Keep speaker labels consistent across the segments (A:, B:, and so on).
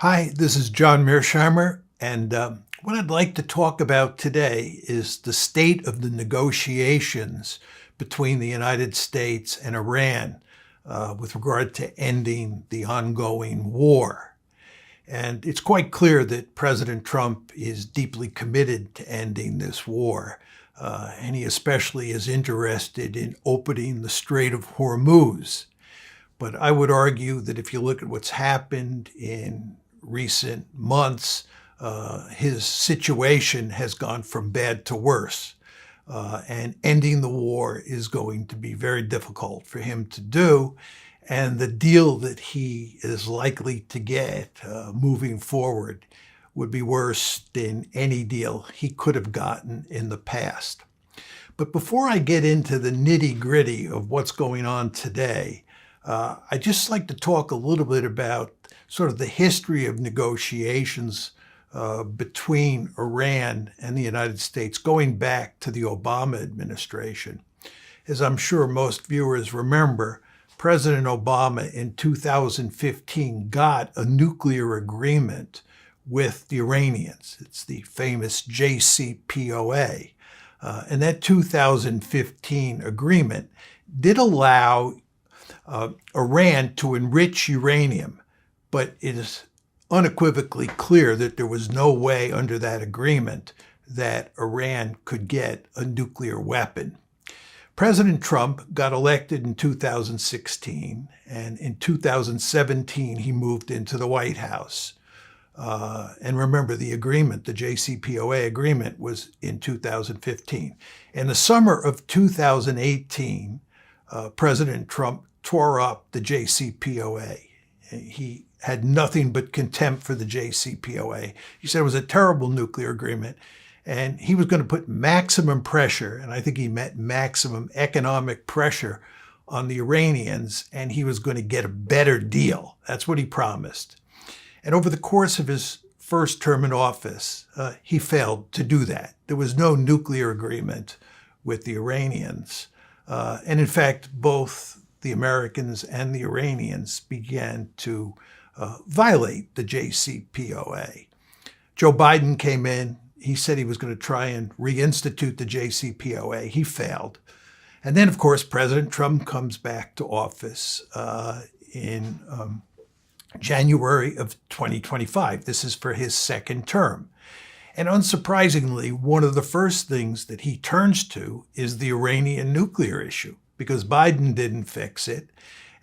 A: Hi, this is John Mearsheimer, and what I'd like to talk about today is the state of the negotiations between the United States and Iran with regard to ending the ongoing war. And it's quite clear that President Trump is deeply committed to ending this war, and he especially is interested in opening the Strait of Hormuz. But I would argue that if you look at what's happened in recent months, his situation has gone from bad to worse. And ending the war is going to be very difficult for him to do. And the deal that he is likely to get moving forward would be worse than any deal he could have gotten in the past. But before I get into the nitty-gritty of what's going on today, I'd just like to talk a little bit about sort of the history of negotiations between Iran and the United States going back to the Obama administration. As I'm sure most viewers remember, President Obama in 2015 got a nuclear agreement with the Iranians. It's the famous JCPOA. And that 2015 agreement did allow Iran to enrich uranium, but it is unequivocally clear that there was no way under that agreement that Iran could get a nuclear weapon. President Trump got elected in 2016, and in 2017 he moved into the White House. And remember, the agreement, the JCPOA agreement, was in 2015. In the summer of 2018, President Trump tore up the JCPOA. He had nothing but contempt for the JCPOA. He said it was a terrible nuclear agreement, and he was going to put maximum pressure, and I think he meant maximum economic pressure on the Iranians, and he was going to get a better deal. That's what he promised. And over the course of his first term in office, he failed to do that. There was no nuclear agreement with the Iranians. And in fact, both the Americans and the Iranians began to violate the JCPOA. Joe Biden came in. He said he was going to try and reinstitute the JCPOA. He failed. And then, of course, President Trump comes back to office in January of 2025. This is for his second term. And unsurprisingly, one of the first things that he turns to is the Iranian nuclear issue, because Biden didn't fix it.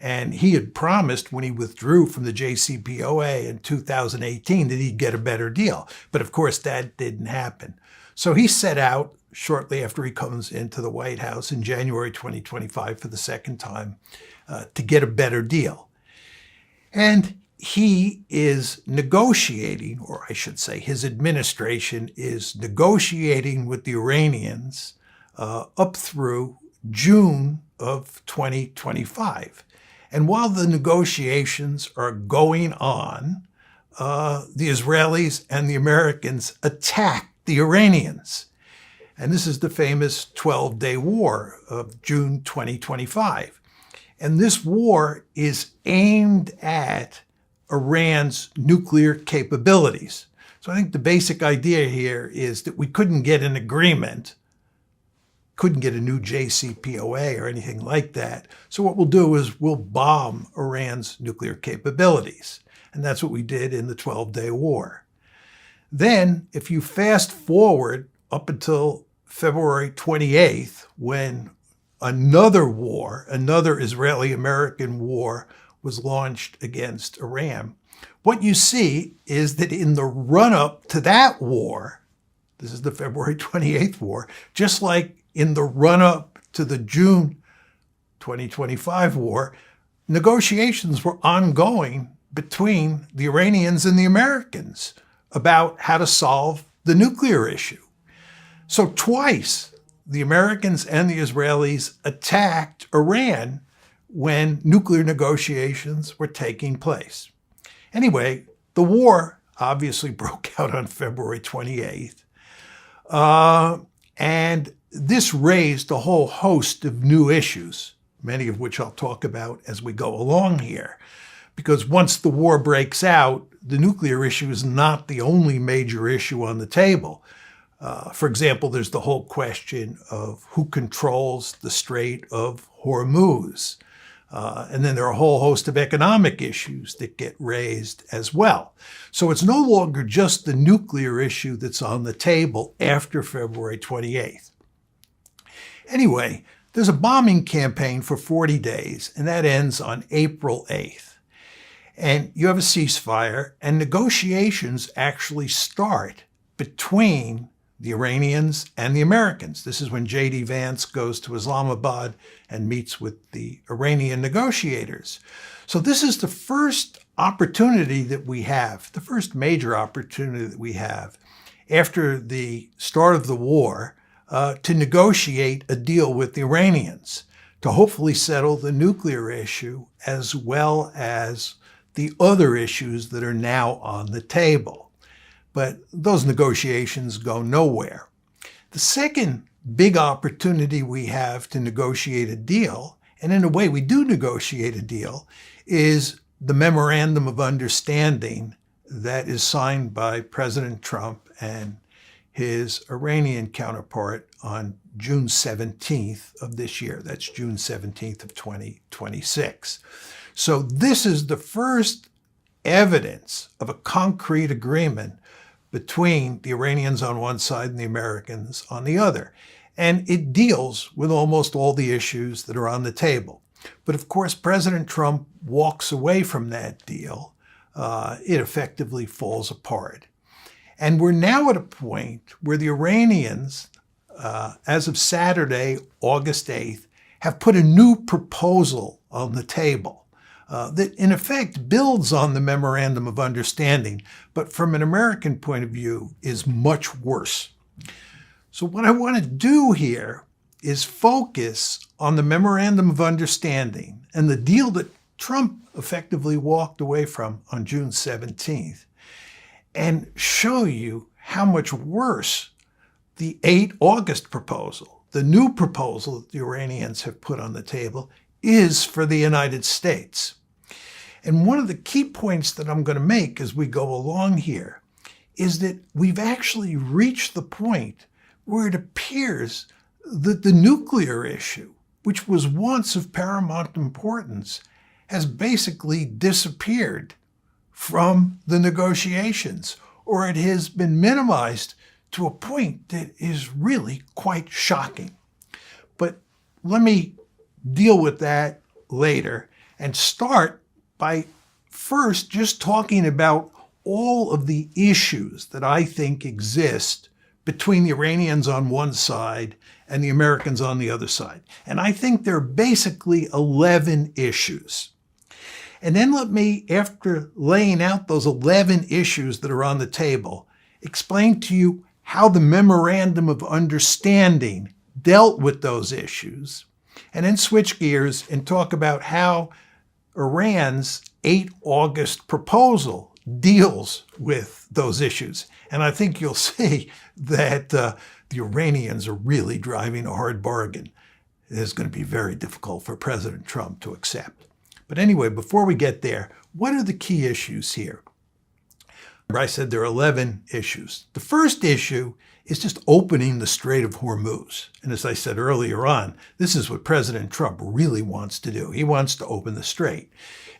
A: And he had promised when he withdrew from the JCPOA in 2018 that he'd get a better deal. But of course, that didn't happen. So he set out shortly after he comes into the White House in January 2025 for the second time to get a better deal. And he is negotiating, or I should say his administration is negotiating with the Iranians up through June of 2025. And while the negotiations are going on, the Israelis and the Americans attack the Iranians. And this is the famous 12-day war of June 2025. And this war is aimed at Iran's nuclear capabilities. So I think the basic idea here is that we couldn't get an agreement, couldn't get a new JCPOA or anything like that. So what we'll do is we'll bomb Iran's nuclear capabilities. And that's what we did in the 12-day war. Then, if you fast forward up until February 28th, when another war, another Israeli-American war, was launched against Iran, what you see is that in the run-up to that war, this is the February 28th war, just like in the run-up to the June 2025 war, negotiations were ongoing between the Iranians and the Americans about how to solve the nuclear issue. So twice, the Americans and the Israelis attacked Iran when nuclear negotiations were taking place. Anyway, the war obviously broke out on February 28th. And this raised a whole host of new issues, many of which I'll talk about as we go along here. because once the war breaks out, the nuclear issue is not the only major issue on the table. For example, there's the whole question of who controls the Strait of Hormuz. And then there are a whole host of economic issues that get raised as well. So it's no longer just the nuclear issue that's on the table after February 28th. Anyway, there's a bombing campaign for 40 days, and that ends on April 8th. And you have a ceasefire, and negotiations actually start between the Iranians and the Americans. This is when J.D. Vance goes to Islamabad and meets with the Iranian negotiators. So this is the first opportunity that we have, the first major opportunity that we have after the start of the war to negotiate a deal with the Iranians to hopefully settle the nuclear issue as well as the other issues that are now on the table. But those negotiations go nowhere. The second big opportunity we have to negotiate a deal, and in a way we do negotiate a deal, is the Memorandum of Understanding that is signed by President Trump and his Iranian counterpart on June 17th of this year. That's June 17th of 2026. So this is the first evidence of a concrete agreement between the Iranians on one side and the Americans on the other. And it deals with almost all the issues that are on the table. But of course, President Trump walks away from that deal. It effectively falls apart. And we're now at a point where the Iranians, as of Saturday, August 8th, have put a new proposal on the table that in effect builds on the Memorandum of Understanding, but from an American point of view is much worse. So what I want to do here is focus on the Memorandum of Understanding and the deal that Trump effectively walked away from on June 17th and show you how much worse the 8 August proposal, the new proposal that the Iranians have put on the table, is for the United States. And one of the key points that I'm going to make as we go along here is that we've actually reached the point where it appears that the nuclear issue, which was once of paramount importance, has basically disappeared from the negotiations, or it has been minimized to a point that is really quite shocking. But let me deal with that later and start by first just talking about all of the issues that I think exist between the Iranians on one side and the Americans on the other side. And I think there are basically 11 issues. And then let me, after laying out those 11 issues that are on the table, explain to you how the Memorandum of Understanding dealt with those issues, and then switch gears and talk about how Iran's 8 August proposal deals with those issues. And I think you'll see that the Iranians are really driving a hard bargain. It is going to be very difficult for President Trump to accept. But anyway, before we get there, what are the key issues here? I said there are 11 issues. The first issue is just opening the Strait of Hormuz. And as I said earlier on, this is what President Trump really wants to do. He wants to open the strait.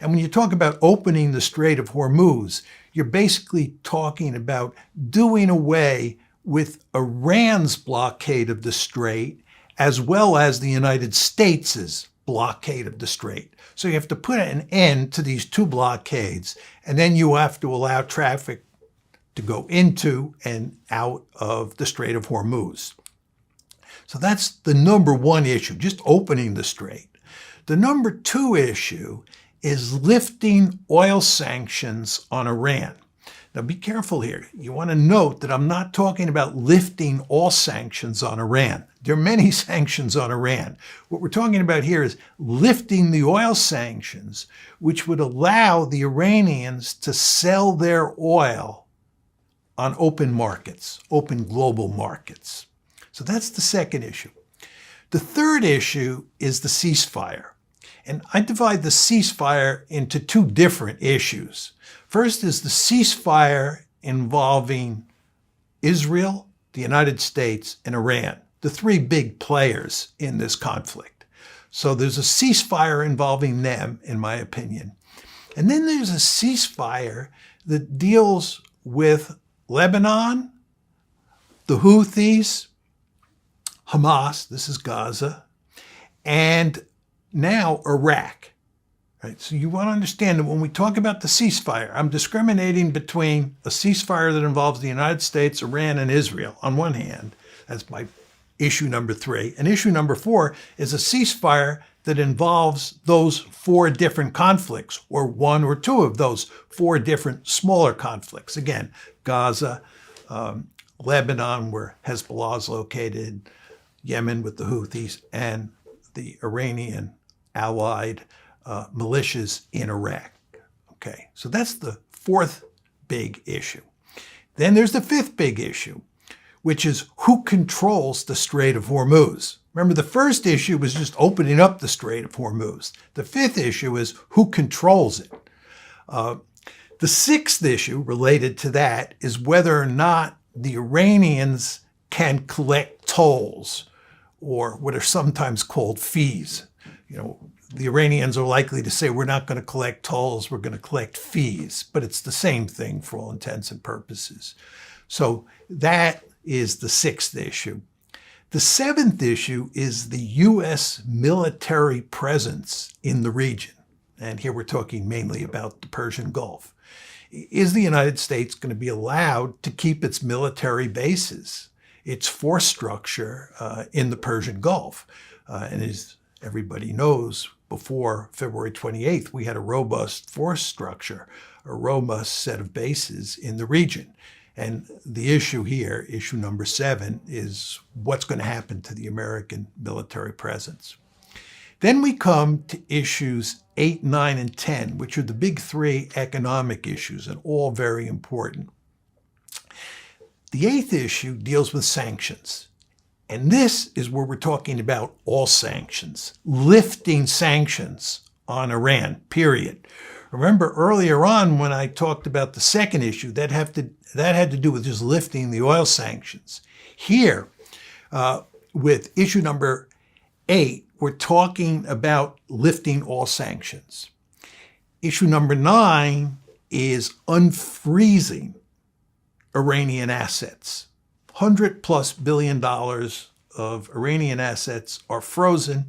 A: And when you talk about opening the Strait of Hormuz, you're basically talking about doing away with Iran's blockade of the strait as well as the United States' blockade of the strait. So you have to put an end to these two blockades, and then you have to allow traffic to go into and out of the Strait of Hormuz. So that's the number one issue, just opening the strait. The number two issue is lifting oil sanctions on Iran. Now be careful here. You want to note that I'm not talking about lifting all sanctions on Iran. There are many sanctions on Iran. What we're talking about here is lifting the oil sanctions, which would allow the Iranians to sell their oil on open markets, open global markets. So that's the second issue. The third issue is the ceasefire. And I divide the ceasefire into two different issues. First is the ceasefire involving Israel, the United States, and Iran, the three big players in this conflict. So there's a ceasefire involving them, in my opinion. And then there's a ceasefire that deals with Lebanon, the Houthis, Hamas, this is Gaza, and now Iraq. Right? So you want to understand that when we talk about the ceasefire, I'm discriminating between a ceasefire that involves the United States, Iran, and Israel on one hand. That's my issue number 3. And issue number 4 is a ceasefire that involves those 4 different conflicts, or 1 or 2 of those 4 different smaller conflicts. Again, Gaza, Lebanon, where Hezbollah is located, Yemen with the Houthis, and the Iranian allied militias in Iraq. Okay, so that's the 4th big issue. Then there's the 5th big issue, which is who controls the Strait of Hormuz. Remember, the first issue was just opening up the Strait of Hormuz. The 5th issue is who controls it. The 6th issue related to that is whether or not the Iranians can collect tolls, or what are sometimes called fees. You know, the Iranians are likely to say, we're not going to collect tolls, we're going to collect fees, but it's the same thing for all intents and purposes. So that is the 6th issue. The 7th issue is the U.S. military presence in the region. And here we're talking mainly about the Persian Gulf. Is the United States going to be allowed to keep its military bases, its force structure in the Persian Gulf? And as everybody knows, before February 28th, we had a robust force structure, a robust set of bases in the region. And the issue here, issue number 7, is what's going to happen to the American military presence. Then we come to issues 8, 9, and 10, which are the big 3 economic issues, and all very important. The 8th issue deals with sanctions. And this is where we're talking about all sanctions, lifting sanctions on Iran, period. Remember earlier on when I talked about the 2nd issue, that had to do with just lifting the oil sanctions. Here, with issue number 8, we're talking about lifting all sanctions. Issue number 9 is unfreezing Iranian assets. $100+ billion of Iranian assets are frozen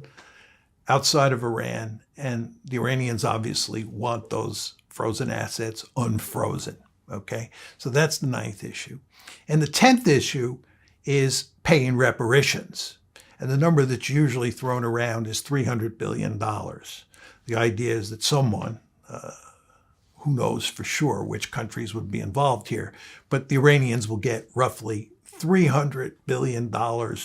A: outside of Iran, and the Iranians obviously want those frozen assets unfrozen. Okay, so that's the 9th issue. And the 10th issue is paying reparations. And the number that's usually thrown around is $300 billion. The idea is that someone, who knows for sure which countries would be involved here, but the Iranians will get roughly $300 billion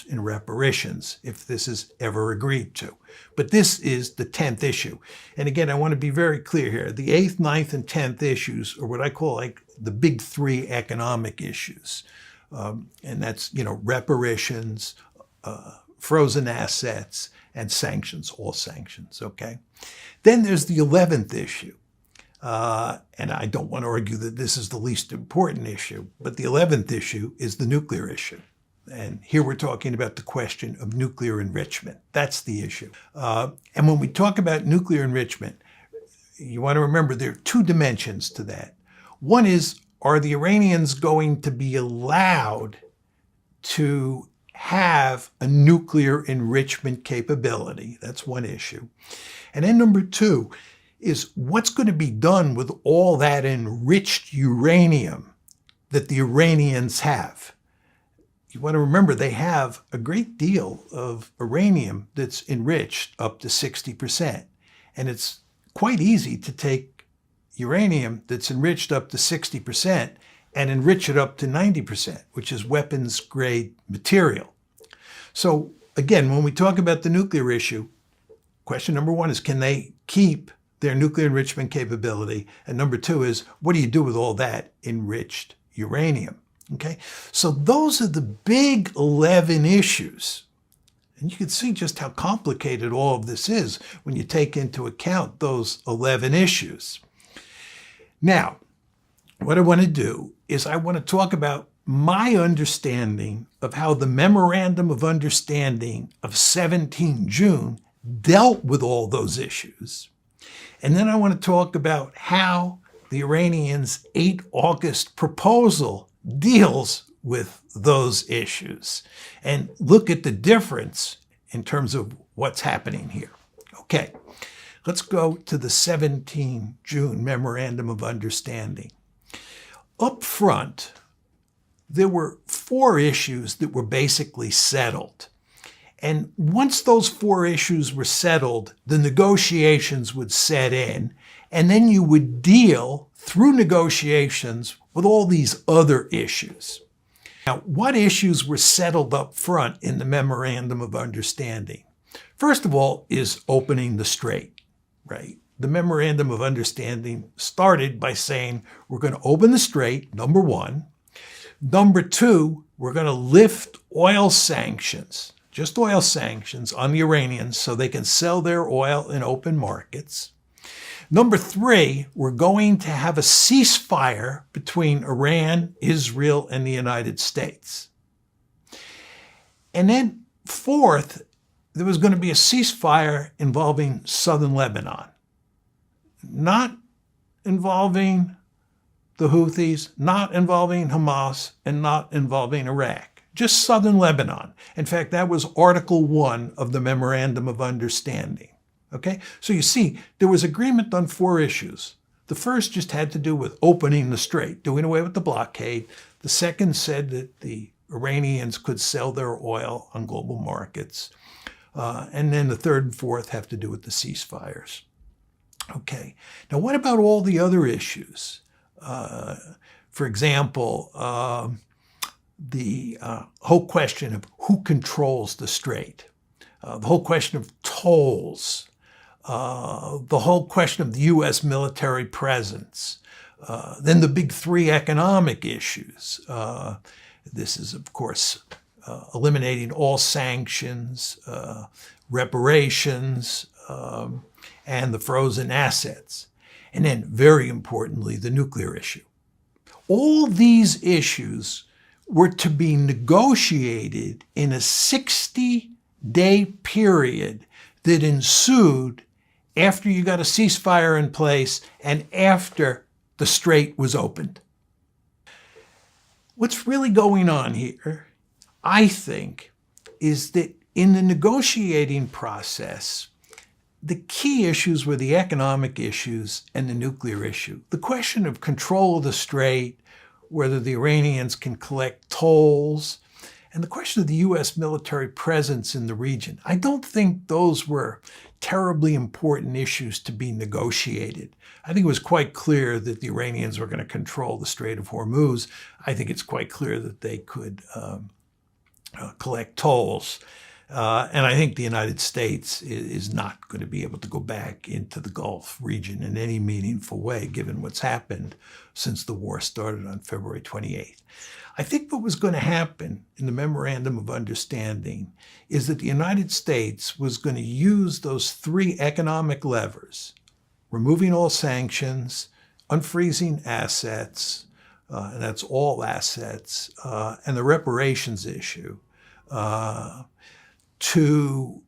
A: in reparations if this is ever agreed to. But this is the 10th issue. And again, I want to be very clear here. The 8th, 9th, and 10th issues are what I call like the big 3 economic issues. And that's, reparations, frozen assets, and sanctions, all sanctions, okay? Then there's the 11th issue. And I don't want to argue that this is the least important issue, but the 11th issue is the nuclear issue. And here we're talking about the question of nuclear enrichment. That's the issue. And when we talk about nuclear enrichment, you want to remember there are 2 dimensions to that. One is, are the Iranians going to be allowed to have a nuclear enrichment capability? That's one issue. And then number 2 is what's going to be done with all that enriched uranium that the Iranians have. You want to remember they have a great deal of uranium that's enriched up to 60%. And it's quite easy to take uranium that's enriched up to 60% and enrich it up to 90%, which is weapons grade material. So again, when we talk about the nuclear issue, question number 1 is, can they keep their nuclear enrichment capability? And number 2 is, what do you do with all that enriched uranium? Okay, so those are the big 11 issues. And you can see just how complicated all of this is when you take into account those 11 issues. Now, what I want to do is I want to talk about my understanding of how the Memorandum of Understanding of 17 June dealt with all those issues. And then I want to talk about how the Iranians' 8 August proposal deals with those issues and look at the difference in terms of what's happening here. Okay, let's go to the 17 June Memorandum of Understanding. Up front, there were 4 issues that were basically settled. And once those 4 issues were settled, the negotiations would set in, and then you would deal through negotiations with all these other issues. Now, what issues were settled up front in the Memorandum of Understanding? First of all is opening the strait, right? The Memorandum of Understanding started by saying we're going to open the strait, number 1. Number 2, we're going to lift oil sanctions, just oil sanctions on the Iranians so they can sell their oil in open markets. Number 3, we're going to have a ceasefire between Iran, Israel, and the United States. And then 4th, there was going to be a ceasefire involving southern Lebanon, not involving the Houthis, not involving Hamas, and not involving Iraq, just southern Lebanon. In fact, that was Article 1 of the Memorandum of Understanding. Okay, so you see, there was agreement on 4 issues. The first just had to do with opening the strait, doing away with the blockade. The second said that the Iranians could sell their oil on global markets. And then the third and fourth have to do with the ceasefires. Okay, now what about all the other issues? For example, the whole question of who controls the strait, the whole question of tolls, the whole question of the U.S. military presence, then the big 3 economic issues. This is, of course, eliminating all sanctions, reparations, and the frozen assets. And then, very importantly, the nuclear issue. All these issues were to be negotiated in a 60-day period that ensued after you got a ceasefire in place and after the strait was opened. What's really going on here, I think, is that in the negotiating process, the key issues were the economic issues and the nuclear issue. The question of control of the strait, whether the Iranians can collect tolls, and the question of the U.S. military presence in the region. I don't think those were terribly important issues to be negotiated. I think it was quite clear that the Iranians were going to control the Strait of Hormuz. I think it's quite clear that they could collect tolls. And I think the United States is not going to be able to go back into the Gulf region in any meaningful way, given what's happened since the war started on February 28th. I think what was going to happen in the Memorandum of Understanding is that the United States was going to use those 3 economic levers, removing all sanctions, unfreezing assets, and that's all assets, and the reparations issue, to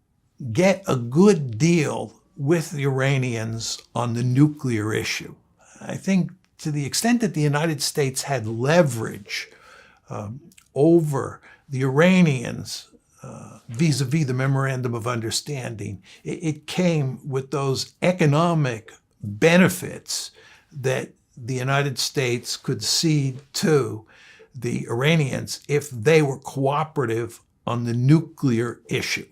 A: get a good deal with the Iranians on the nuclear issue. I think to the extent that the United States had leverage over the Iranians vis-a-vis the Memorandum of Understanding, it came with those economic benefits that the United States could cede to the Iranians if they were cooperative on the nuclear issue.